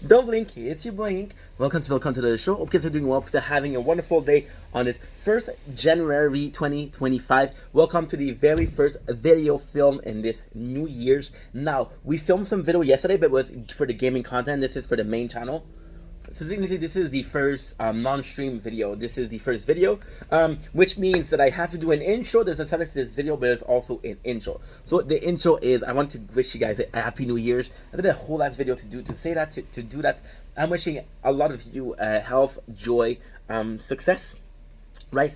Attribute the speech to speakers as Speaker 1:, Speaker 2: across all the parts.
Speaker 1: Don't blink, it's your boy Ink. Welcome to the show. Hope you guys are doing well, because they're having a wonderful day on this 1st January 2025. Welcome to the very first video film in this New Year's. Now, we filmed some video yesterday, but it was for the gaming content. This is for the main channel. So technically, this is the first non-stream video. This is the first video, which means that I have to do an intro. There's a subject to this video, but there's also an intro. So the intro is, I want to wish you guys a happy New Year's. I did a whole last video to say that, to do that. I'm wishing a lot of you health, joy, success, right?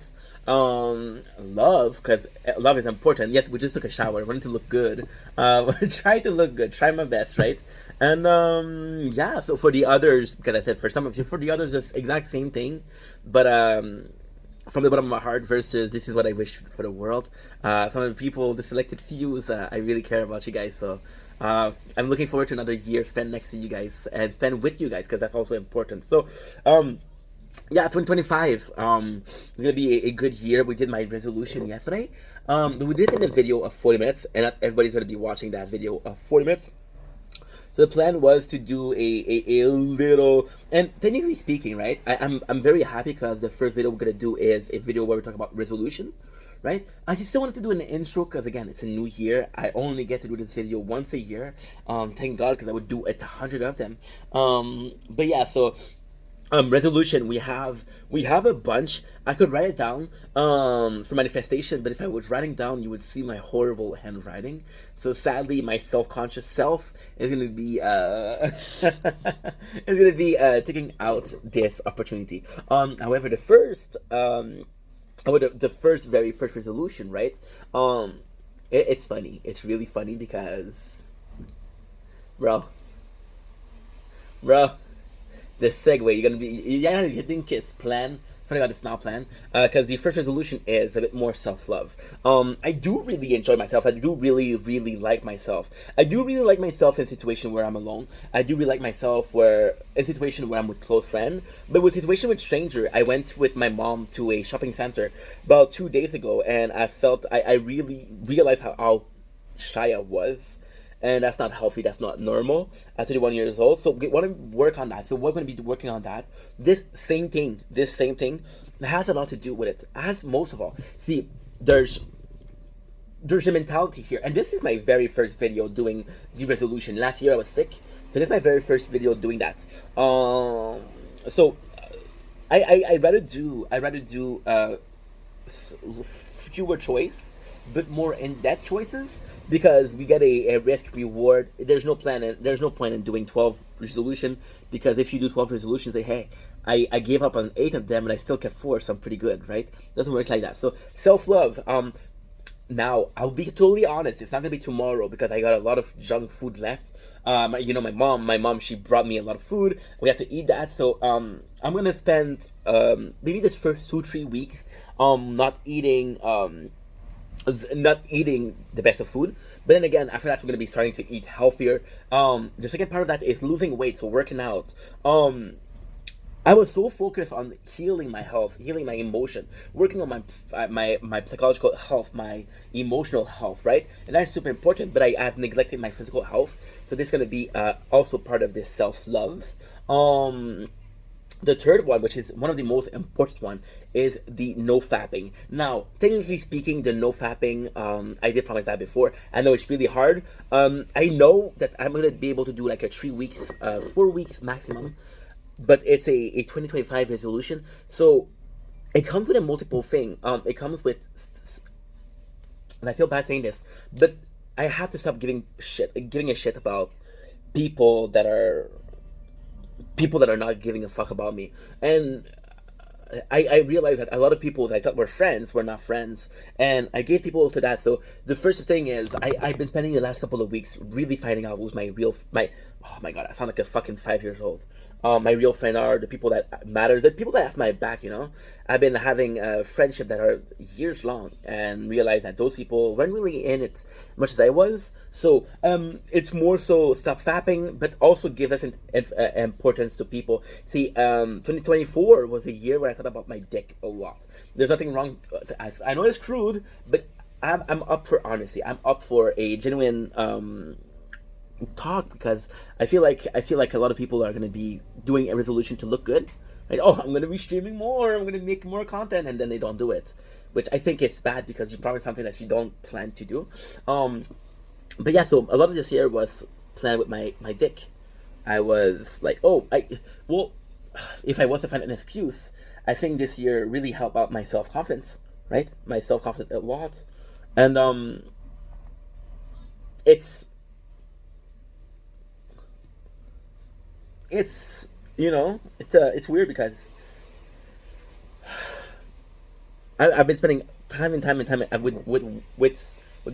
Speaker 1: Love, because love is important. Yes, we just took a shower. I wanted to look good. Try to look good. Try my best, right? And yeah. So for the others, because I said for some of you, for the others, it's exact same thing, but from the bottom of my heart, versus this is what I wish for the world. Some of the people, the selected few, I really care about you guys. So I'm looking forward to another year spent next to you guys and spend with you guys, because that's also important. So yeah, 2025 is gonna be a good year. We did my resolution yesterday. We did it in a video of 40 minutes, and not everybody's gonna be watching that video of 40 minutes. So the plan was to do a little, and technically speaking, right, I'm very happy, because the first video we're gonna do is a video where we talk about resolution, right? I still wanted to do an intro, because again, it's a new year. I only get to do this video once a year. Thank God, because I would do 100 of them. But yeah, so resolution, we have a bunch. I could write it down for manifestation, but if I was writing down, you would see my horrible handwriting. So sadly, my self-conscious self is gonna be taking out this opportunity. However, the very first resolution, right? It's funny. It's really funny, because bro the segue, you're gonna be, yeah, you think it's plan. Funny God, it's not plan, because the first resolution is a bit more self-love. I do really enjoy myself. I do really like myself. I do really like myself in a situation where I'm alone. I do really like myself in a situation where I'm with close friend. But with situation with stranger, I went with my mom to a shopping center about 2 days ago, and I really realized how shy I was. And that's not healthy. That's not normal at 31 years old. So we want to work on that. So we're going to be working on that. This same thing has a lot to do with it. As most of all, see, there's a mentality here, and this is my very first video doing the resolution. Last year I was sick, so this is my very first video doing that. So I rather do fewer choice, but more in-depth choices, because we get a risk reward. There's no point in doing 12 resolution, because if you do 12 resolutions, say, hey, I gave up on 8 of them and I still kept 4, so I'm pretty good, right? Doesn't work like that. So self-love, now I'll be totally honest, it's not gonna be tomorrow, because I got a lot of junk food left. My mom, she brought me a lot of food. We have to eat that. So I'm gonna spend maybe this first 2-3 weeks not eating the best of food. But then again, after that, we're going to be starting to eat healthier. The second part of that is losing weight, so working out. I was so focused on healing my health, healing my emotion, working on my psychological health, my emotional health, right? And that's super important, but I have neglected my physical health. So this is going to be also part of this self-love. The third one, which is one of the most important one, is the no fapping. Now, technically speaking, the no fapping, I did promise that before. I know it's really hard. I know that I'm gonna be able to do like a 3 weeks, 4 weeks maximum, but it's a 2025 resolution. So it comes with a multiple thing. It comes with, and I feel bad saying this, but I have to stop giving a shit about people that are not giving a fuck about me. And I realized that a lot of people that I thought were friends were not friends, and I gave people to that. So the first thing is, I've been spending the last couple of weeks really finding out who's oh my God, I sound like a fucking 5 years old. My real friend are the people that matter, the people that have my back, I've been having a friendship that are years long, and realized that those people weren't really in it much as I was. So it's more so stop fapping, but also give us importance to people. See, 2024 was a year where I thought about my dick a lot. There's nothing wrong. I know it's crude, but I'm up for honesty. I'm up for a genuine talk because I feel like a lot of people are gonna be doing a resolution to look good. Right? Oh, I'm gonna be streaming more. I'm gonna make more content, and then they don't do it, which I think is bad because you promise something that you don't plan to do. But yeah, so a lot of this year was planned with my dick. I was like, oh, well, if I was to find an excuse, I think this year really helped out my self confidence, right? My self confidence a lot, and it's it's weird because I've been spending time and time and time with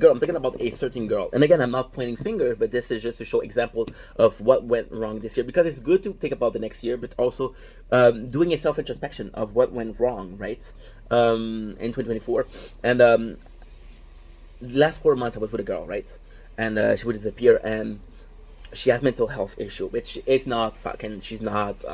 Speaker 1: girl. I'm thinking about a certain girl, and again, I'm not pointing fingers, but this is just to show example of what went wrong this year. Because it's good to think about the next year, but also doing a self introspection of what went wrong, right? In 2024, and the last 4 months I was with a girl, right? And she would disappear, and she has mental health issue, which is not fucking. She's not.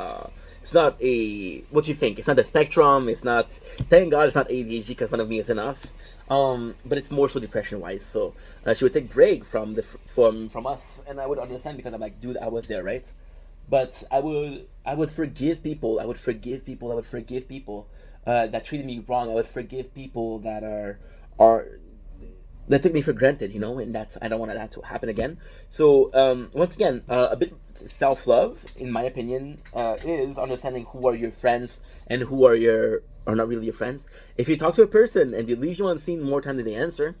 Speaker 1: It's not a what you think. It's not the spectrum. It's not. Thank God, it's not ADHD because one of me is enough. But it's more so depression wise. So she would take break from from us, and I would understand because I'm like, dude, I was there, right? But I would forgive people. I would forgive people. I would forgive people that treated me wrong. I would forgive people that are that took me for granted, and that's I don't want that to happen again. So once again, a bit self-love, in my opinion, is understanding who are your friends and who are not really your friends. If you talk to a person and they leave you on scene more time than they answer,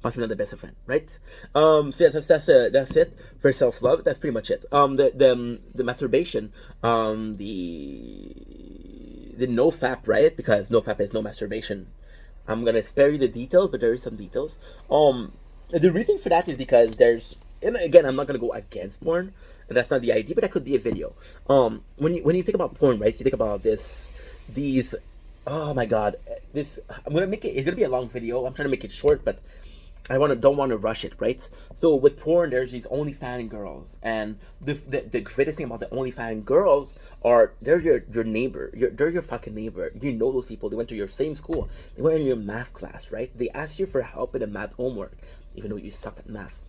Speaker 1: must be not the best of friend, right? So yeah, that's it for self-love. That's pretty much it. The masturbation, the no fap, right? Because no fap is no masturbation. I'm gonna spare you the details, but there is some details. The reason for that is because and again, I'm not gonna go against porn, and that's not the idea, but that could be a video. When you think about porn, right? You think about these. Oh my God, this. I'm gonna make it. It's gonna be a long video. I'm trying to make it short, but don't want to rush it, right? So with porn, there's these OnlyFans girls, and the greatest thing about the OnlyFans girls are they're your neighbor. They're your fucking neighbor. You know those people. They went to your same school. They went in your math class, right? They asked you for help in the math homework, even though you suck at math.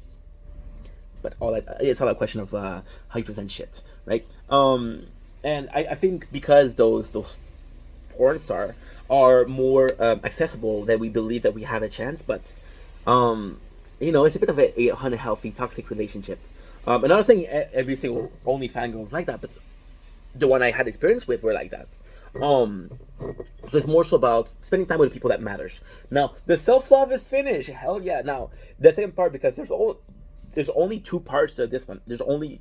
Speaker 1: But it's all a question of how you present shit, right? And I think because those porn star are more accessible, that we believe that we have a chance, but it's a bit of a unhealthy, toxic relationship. And I'm not saying every single OnlyFans girl is like that, but the one I had experience with were like that. So it's more so about spending time with the people that matters. Now, the self-love is finished. Hell yeah. Now, the second part, because there's only two parts to this one. There's only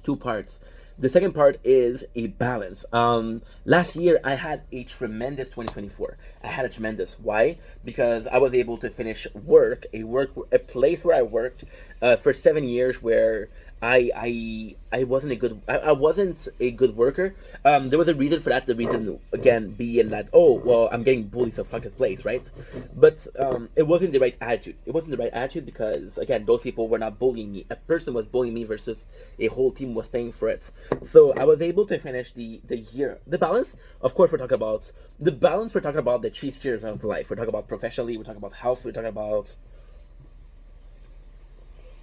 Speaker 1: two parts. The second part is a balance. Last year I had a tremendous 2024. I had a tremendous. Why? Because I was able to finish a place where I worked for 7 years, where I wasn't a good worker. There was a reason for that. The reason again being that, oh well, I'm getting bullied, so fuck this place, right? But it wasn't the right attitude. It wasn't the right attitude because again, those people were not bullying me. A person was bullying me versus a whole team was paying for it. So I was able to finish the year. The balance, of course, we're talking about the balance. We're talking about the 3 spheres of life. We're talking about professionally. We're talking about health. We're talking about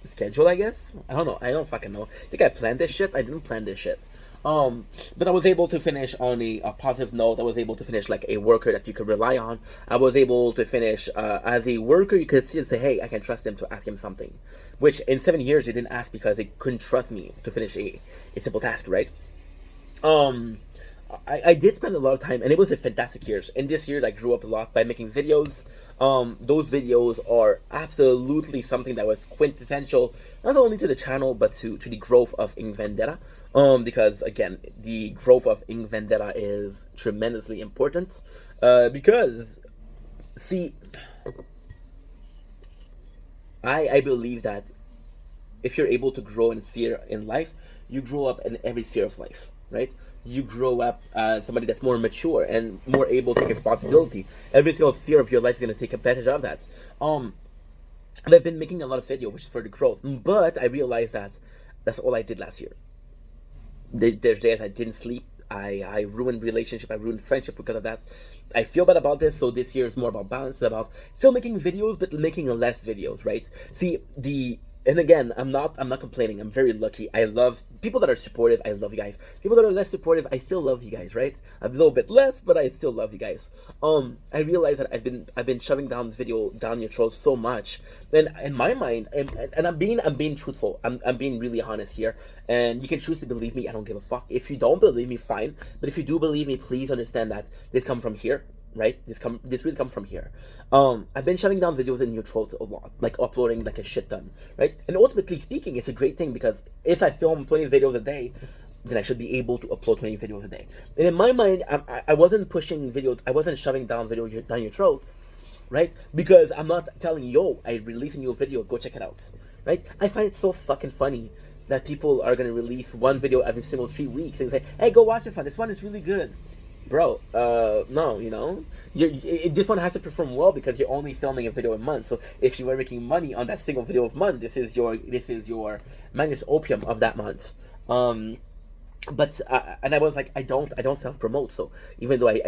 Speaker 1: schedule, I guess. I don't know. I don't fucking know. I think I planned this shit. I didn't plan this shit. But I was able to finish on a positive note. I was able to finish like a worker that you could rely on. I was able to finish as a worker you could see and say, hey, I can trust them to ask him something. Which in 7 years they didn't ask because they couldn't trust me to finish a simple task, right? I did spend a lot of time, and it was a fantastic year. And this year, I grew up a lot by making videos. Those videos are absolutely something that was quintessential, not only to the channel, but to the growth of Ink Vendetta. Because, again, the growth of Ink Vendetta is tremendously important. Because, see, I believe that if you're able to grow in a sphere in life, you grow up in every sphere of life, right? You grow up as somebody that's more mature and more able to take responsibility. Every single sphere of your life is going to take advantage of that. And I've been making a lot of videos, which is for the growth. But I realized that that's all I did last year. There's days I didn't sleep. I ruined relationship. I ruined friendship because of that. I feel bad about this. So this year is more about balance. It's about still making videos, but making less videos, right? See, and again, I'm not complaining. I'm very lucky. I love people that are supportive. I love you guys. People that are less supportive, I still love you guys, right? A little bit less, but I still love you guys. I realize that I've been shoving down the video down your throat so much. Then in my mind, and I'm being truthful. I'm being really honest here. And you can choose to believe me. I don't give a fuck. If you don't believe me, fine. But if you do believe me, please understand that this come from here. Right, this really come from here. I've been shutting down videos in your throat a lot, like uploading like a shit ton, right? And ultimately speaking, it's a great thing because if I film 20 videos a day, then I should be able to upload 20 videos a day. And in my mind, I wasn't pushing videos, I wasn't shoving down videos down your throats, right? Because I'm not telling you, yo, I released a new video, go check it out, right? I find it so fucking funny that people are gonna release one video every single 3 weeks and say, hey, go watch this one is really good. Bro, no, you know, this one has to perform well because you're only filming a video a month. So if you were making money on that single video of month, this is your magnus opium of that month. But and I was like, I don't self promote. So even though I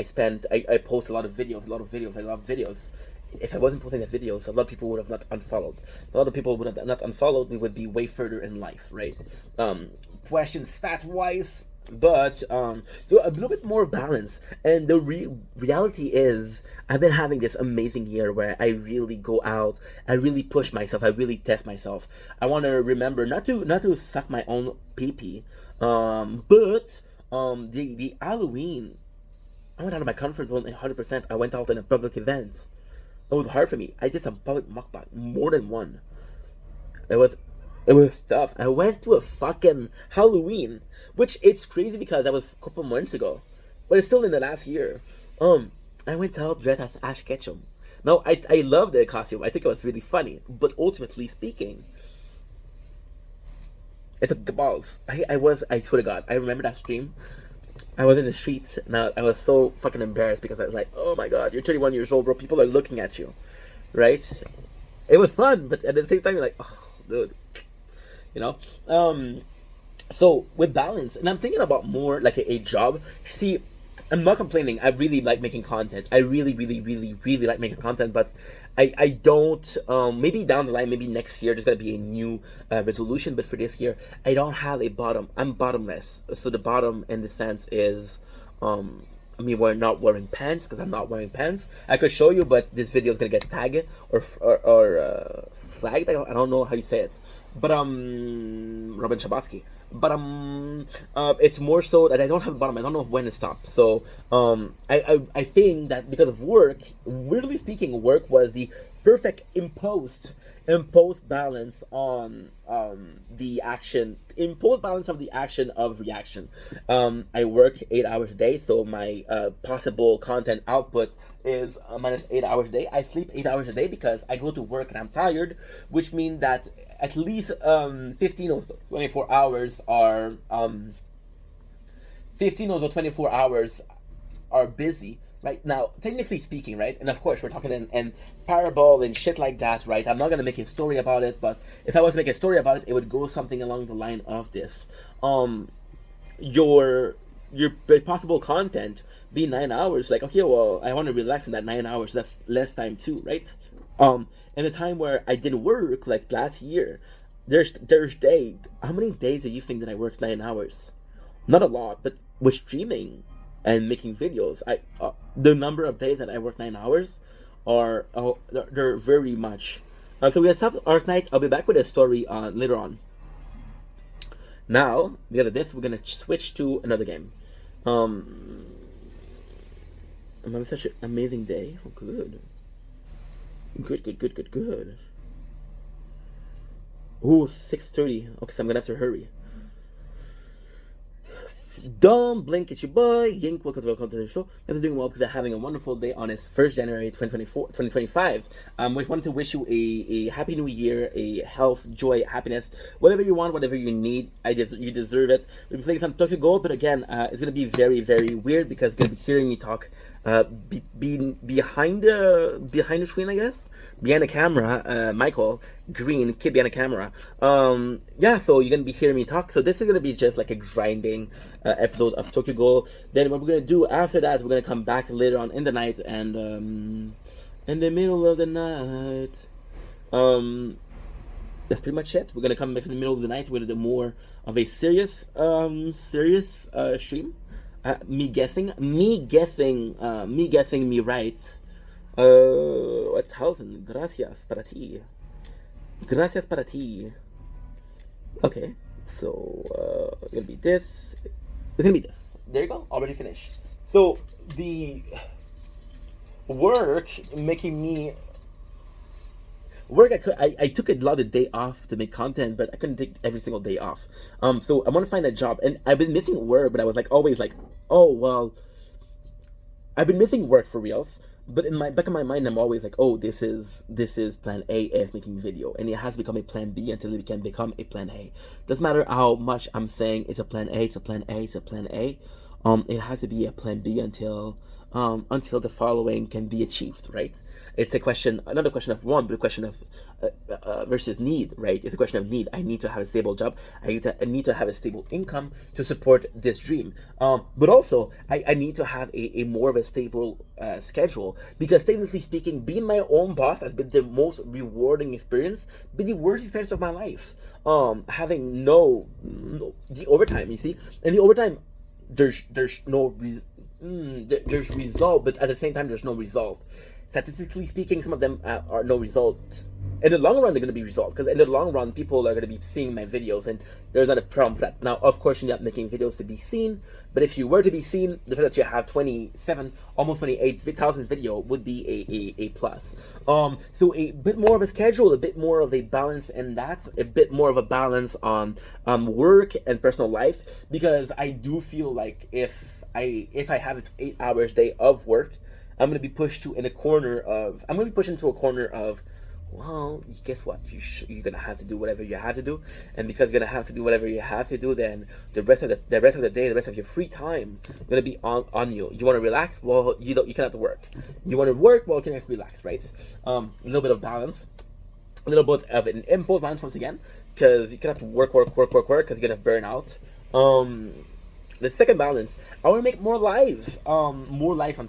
Speaker 1: post a lot of videos, I love videos. If I wasn't posting the videos, a lot of people would have not unfollowed. A lot of people would have not unfollowed. We would be way further in life, right? Question stat wise. But so a little bit more balance, and the reality is I've been having this amazing year where I really go out, I really push myself, I really test myself. I want to remember not to suck my own pee-pee, but the Halloween, I went out of my comfort zone 100%. I went out in a public event. It was hard for me. I did some public mukbang, more than one. It was tough. I went to a fucking Halloween, which it's crazy because that was a couple months ago, but it's still in the last year. I went out dressed as Ash Ketchum. No, I love the costume. I think it was really funny, but ultimately speaking, it took the balls. I swear to God, I remember that stream. I was in the streets and I was so fucking embarrassed because I was like, oh my God, you're 31 years old, bro. People are looking at you, right? It was fun, but at the same time, you're like, oh, dude. You know, so with balance, and I'm thinking about more like a job. See, I'm not complaining. I really like making content. I really like making content, but I don't, maybe down the line, maybe next year there's gonna be a new resolution, but for this year I don't have a bottom. I'm bottomless. So the bottom in the sense is I mean, we're not wearing pants because I'm not wearing pants. I could show you, but this video is gonna get tagged or flagged. I don't know how you say it, but Robin Shabasky. But it's more so that I don't have a bottom. I don't know when to stop. So I think that because of work, weirdly speaking, work was the perfect imposed balance on the action, imposed balance of the action of reaction. I work 8 hours a day, so my possible content output is minus 8 hours a day. I sleep 8 hours a day because I go to work and I'm tired, which means that at least 15 or 24 hours are 15 or 24 hours are busy. Right now, technically speaking, right, and of course we're talking in parable and shit like that, right? I'm not gonna make a story about it, but if I was to make a story about it, it would go something along the line of this. Your possible content be 9 hours. Like, okay, well, I want to relax in that 9 hours. That's less time too, right? In a time where I didn't work, like last year, there's day. How many days do you think that I worked 9 hours? Not a lot, but with streaming and making videos, the number of days that I work 9 hours are they're very much. So we're gonna stop Arknight. I'll be back with a story later on. Now, because of this, we're gonna switch to another game. I'm having such an amazing day. Oh, good. Ooh, 6:30. Okay, so I'm gonna have to hurry. Don't blink, it's your boy Yink. Welcome to the show. I'm doing well because I'm having a wonderful day on this 1st January 2025. We wanted to wish you a happy new year, a health, joy, happiness, whatever you want, whatever you need. You deserve it. We'll be playing some Tokyo Gold, but again, it's gonna be very, very weird because you're gonna be hearing me talk behind the screen, I guess, behind the camera. Michael Green, kid behind the camera. Yeah, so you're gonna be hearing me talk. So this is gonna be just like a grinding episode of Tokyo Ghoul. Then what we're gonna do after that, we're gonna come back later on in the night, and in the middle of the night, that's pretty much it. We're gonna come back in the middle of the night. We're gonna do more of a serious stream. Me guessing, me right. 1000. Gracias para ti. Gracias para ti. Okay, so it's gonna be this. It's gonna be this. There you go. Already finished. So the work making me work. I took a lot of day off to make content, but I couldn't take every single day off. So I want to find a job, and I've been missing work, but I was like always like, oh well, I've been missing work for reals. But in my back of my mind, I'm always like, oh, this is plan A is making video, and it has to become a plan B until it can become a plan A. Doesn't matter how much I'm saying it's a plan A, it's a plan A, it's a plan A. It has to be a plan B until the following can be achieved, right? It's a question, not a question of want, but a question of versus need, right? It's a question of need. I need to have a stable job. I need to have a stable income to support this dream. But also, I need to have a more of a stable schedule, because technically speaking, being my own boss has been the most rewarding experience, but the worst experience of my life. Having the overtime, you see, and the overtime, there's no there's result, but at the same time there's no result. Statistically speaking, some of them are no result. In the long run, they're going to be result, because in the long run, people are going to be seeing my videos, and there's not a problem for that. Now, of course, you're not making videos to be seen, but if you were to be seen, the fact that you have 27, almost 28,000 video would be a plus. So a bit more of a schedule, a bit more of a balance, and that's a bit more of a balance on work and personal life, because I do feel like if I have an 8 hours day of work, I'm going to be pushed into a corner of, well, guess what? You're gonna have to do whatever you have to do, and because you're gonna have to do whatever you have to do, then the rest of the day, the rest of your free time, gonna be on you. You want to relax? Well, you cannot work. You want to work? Well, you can have to relax, right? A little bit of balance, a little bit of an imposed balance once again, because you cannot work, because you're gonna burn out. The second balance, I want to make more lives on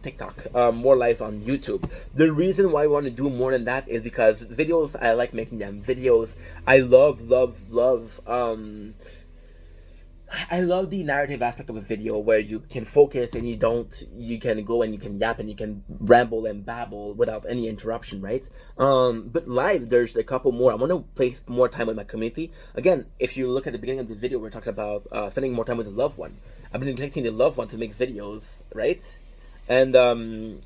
Speaker 1: TikTok, more lives on YouTube. The reason why I want to do more than that is because videos, I like making them. Videos, I love, I love the narrative aspect of a video where you can focus and you can go and you can yap and you can ramble and babble without any interruption, right? But live, there's a couple more. I want to place more time with my community. Again, if you look at the beginning of the video, we're talking about spending more time with the loved one. I've been neglecting the loved one to make videos, right? And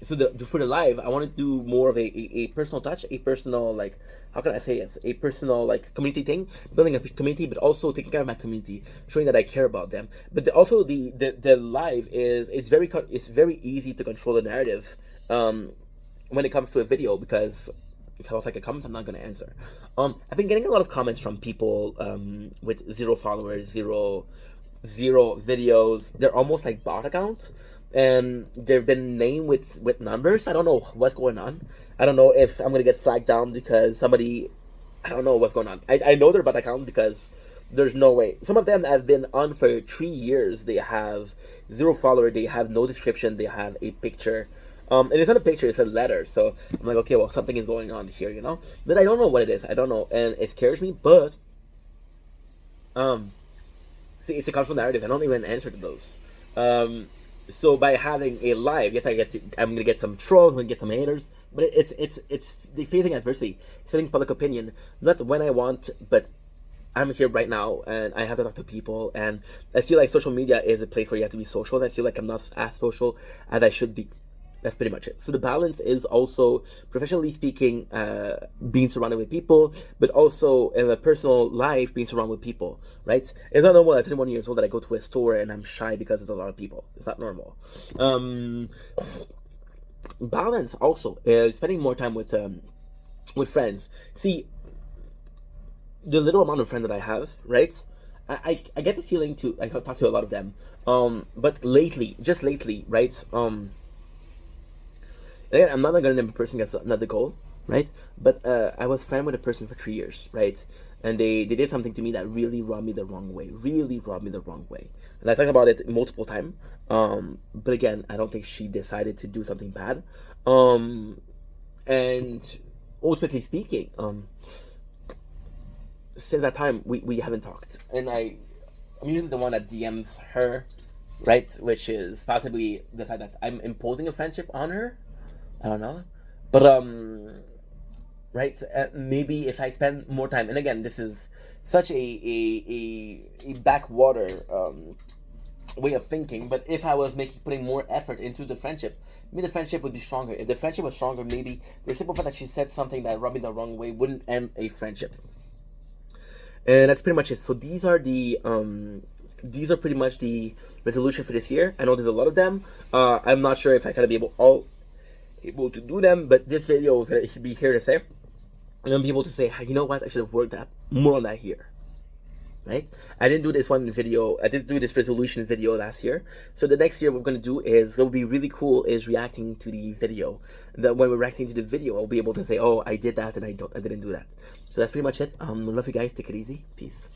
Speaker 1: so for the live, I want to do more of a personal touch, a personal, like, how can I say this? A personal, like, community thing, building a community, but also taking care of my community, showing that I care about them. But also the live it's very easy to control the narrative when it comes to a video, because if I was like a comment, I'm not going to answer. I've been getting a lot of comments from people with 0 followers, zero videos. They're almost like bot accounts, and they've been named with numbers. I don't know what's going on. I don't know if I'm gonna get flagged down because somebody, I don't know what's going on. I know they're bot account because there's no way. Some of them have been on for 3 years. They have 0 follower. They have no description. They have a picture. And it's not a picture, it's a letter. So I'm like, okay, well, something is going on here, you know? But I don't know what it is. I don't know. And it scares me, but see, it's a cultural narrative. I don't even answer to those. So by having a live, yes, I'm gonna get some trolls, I'm gonna get some haters, but it's the facing adversity, facing public opinion, not when I want, but I'm here right now, and I have to talk to people, and I feel like social media is a place where you have to be social, and I feel like I'm not as social as I should be. That's pretty much it. So the balance is also, professionally speaking, being surrounded with people, but also in a personal life, being surrounded with people, right? It's not normal at 21 years old that I go to a store and I'm shy because there's a lot of people. It's not normal. Balance also is spending more time with friends. See, the little amount of friends that I have, right? I get the feeling I talk to a lot of them. But just lately, right? Again, I'm not gonna name a person, that's not the goal, right? But I was friend with a person for 3 years, right? And they did something to me that really rubbed me the wrong way. And I talked about it multiple times. But again, I don't think she decided to do something bad. And ultimately speaking, since that time we haven't talked, and I'm usually the one that DMs her, right? Which is possibly the fact that I'm imposing a friendship on her. I don't know, but right? Maybe if I spend more time, and again, this is such a backwater way of thinking. But if I was putting more effort into the friendship, maybe the friendship would be stronger. If the friendship was stronger, maybe the simple fact that she said something that rubbed me the wrong way wouldn't end a friendship. And that's pretty much it. So these are pretty much the resolution for this year. I know there's a lot of them. I'm not sure if I kind of be able to do them, but this video is gonna be here to say. I'm gonna be able to say, you know what, I should have worked more on that here. Right? I didn't do this one video. I didn't do this resolution video last year. So the next year what we're gonna do is what would be really cool is reacting to the video. That when we're reacting to the video, I'll be able to say, oh, I did that and I didn't do that. So that's pretty much it. Love you guys. Take it easy. Peace.